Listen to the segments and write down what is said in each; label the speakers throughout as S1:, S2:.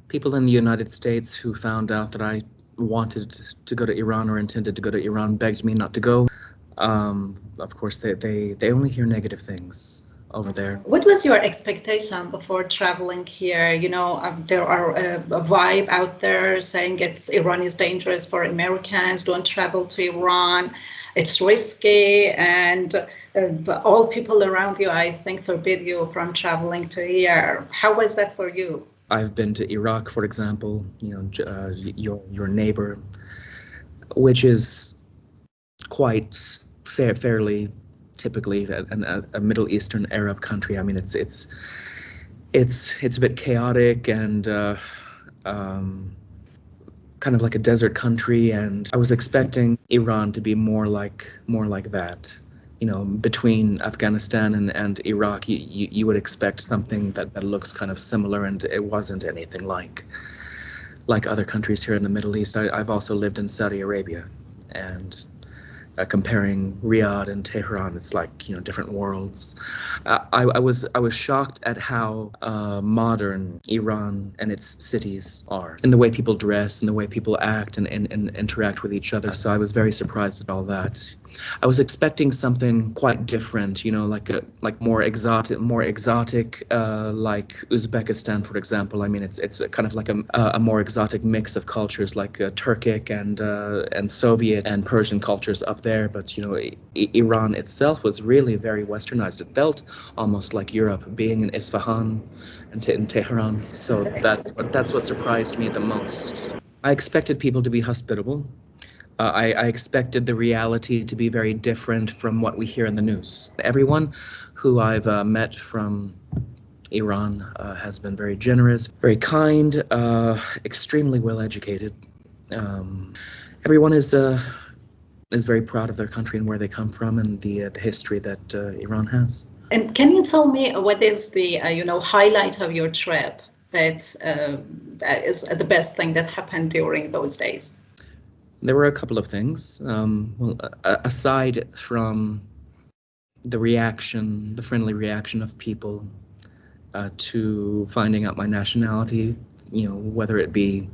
S1: People in the United States who found out that I wanted to go to Iran or intended to go to Iran begged me not to go. Of course, they only hear negative things over there.
S2: What was your expectation before traveling here? There are a vibe out there saying Iran is dangerous for Americans. Don't travel to Iran. It's risky, and all people around you, I think, forbid you from traveling to here. How was that for you?
S1: I've been to Iraq, for example, your neighbor, which is quite fairly typically a Middle Eastern Arab country. I mean, it's a bit chaotic and um, kind of like a desert country, and I was expecting Iran to be more like that. Between Afghanistan and Iraq, you would expect something that looks kind of similar, and it wasn't anything like other countries here in the Middle East. I've also lived in Saudi Arabia, and comparing Riyadh and Tehran, it's like different worlds. I was shocked at how modern Iran and its cities are, and the way people dress and the way people act and interact with each other. So I was very surprised at all that. I was expecting something quite different, like more exotic, like Uzbekistan, for example. I mean, it's a kind of like a more exotic mix of cultures, like Turkic and Soviet and Persian cultures up there. But Iran itself was really very westernized. It felt almost like Europe, being in Isfahan and in Tehran. So that's what surprised me the most. I expected people to be hospitable. I expected the reality to be very different from what we hear in the news. Everyone who I've met from Iran has been very generous, very kind, extremely well educated. Everyone is very proud of their country and where they come from and the history that Iran has.
S2: And can you tell me what is the highlight of your trip that is the best thing that happened during those days?
S1: There were a couple of things. Aside from the friendly reaction of people to finding out my nationality, whether it be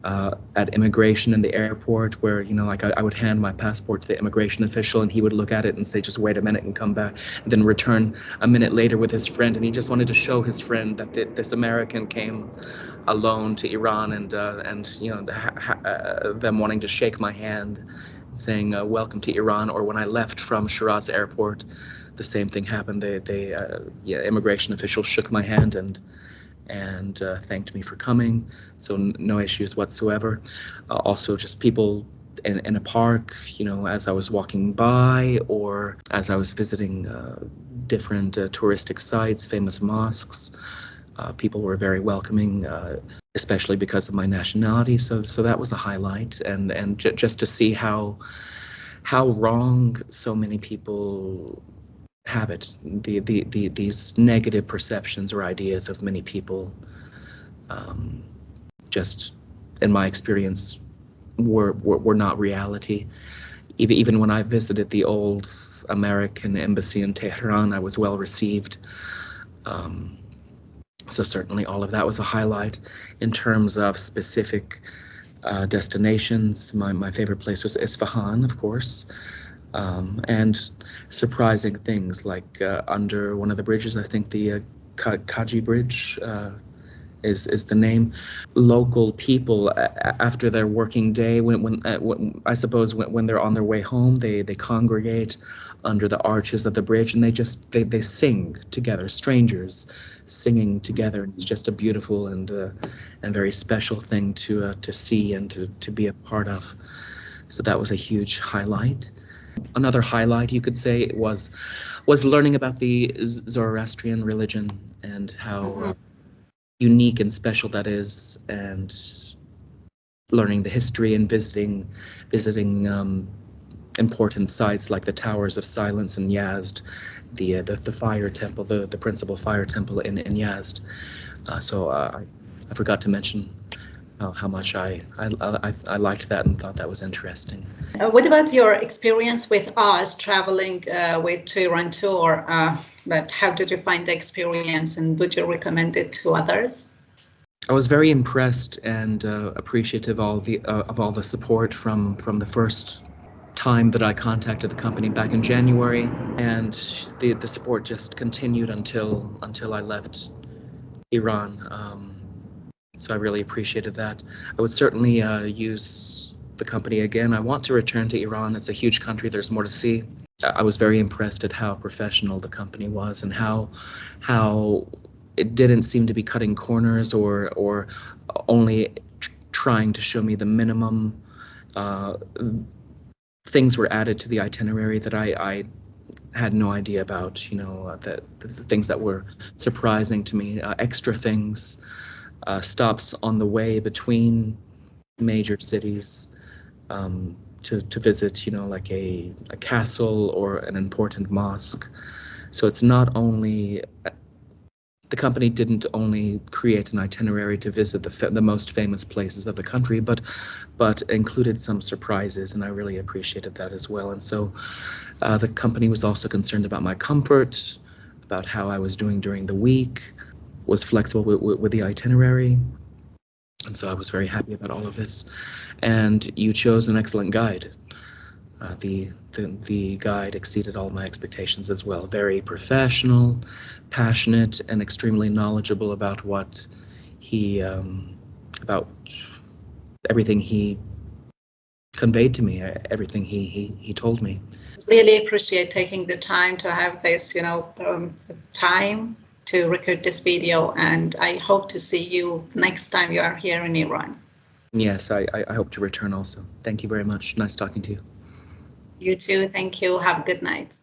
S1: at immigration in the airport, where like I would hand my passport to the immigration official and he would look at it and say, just wait a minute and come back, and then return a minute later with his friend, and he just wanted to show his friend that this American came alone to Iran, and them wanting to shake my hand, saying welcome to Iran. Or when I left from Shiraz airport, the same thing happened. Immigration officials shook my hand and thanked me for coming, so no issues whatsoever. Also, just people in a park, as I was walking by, or as I was visiting different touristic sites, famous mosques, people were very welcoming, especially because of my nationality. So that was a highlight, and just to see how wrong so many people have it. These negative perceptions or ideas of many people, just in my experience, were not reality. Even when I visited the old American embassy in Tehran, I was well received. So certainly all of that was a highlight. In terms of specific destinations, my favorite place was Isfahan, of course. And surprising things like under one of the bridges, I think the Kaji Bridge is the name. Local people, after their working day, when I suppose when they're on their way home, they congregate under the arches of the bridge, and they sing together, strangers singing together. It's just a beautiful and very special thing to see and to be a part of. So that was a huge highlight. Another highlight, you could say, was learning about the Zoroastrian religion and how unique and special that is, and learning the history and visiting important sites like the Towers of Silence in Yazd, the fire temple, the principal fire temple in Yazd. So I forgot to mention how much I liked that and thought that was interesting.
S2: What about your experience with us traveling with ToIranTour? But how did you find the experience, and would you recommend it to others?
S1: I was very impressed and appreciative of all the support from the first time that I contacted the company back in January, and the support just continued until I left Iran. So I really appreciated that. I would certainly use the company again. I want to return to Iran. It's a huge country. There's more to see. I was very impressed at how professional the company was and how it didn't seem to be cutting corners or only trying to show me the minimum. Uh, Things were added to the itinerary that I had no idea about. The things that were surprising to me, extra things, stops on the way between major cities, to visit, like a castle or an important mosque. So it's not only the company didn't only create an itinerary to visit the most famous places of the country, but included some surprises, and I really appreciated that as well. And so the company was also concerned about my comfort, about how I was doing during the week, was flexible with the itinerary, and so I was very happy about all of this. And you chose an excellent guide. The guide exceeded all my expectations as well. Very professional, passionate, and extremely knowledgeable about what he about everything he conveyed to me, everything he told me.
S2: Really appreciate taking the time to have this, time to record this video, and I hope to see you next time you are here in Iran.
S1: Yes, I hope to return also. Thank you very much. Nice talking to you.
S2: You too. Thank you. Have a good night.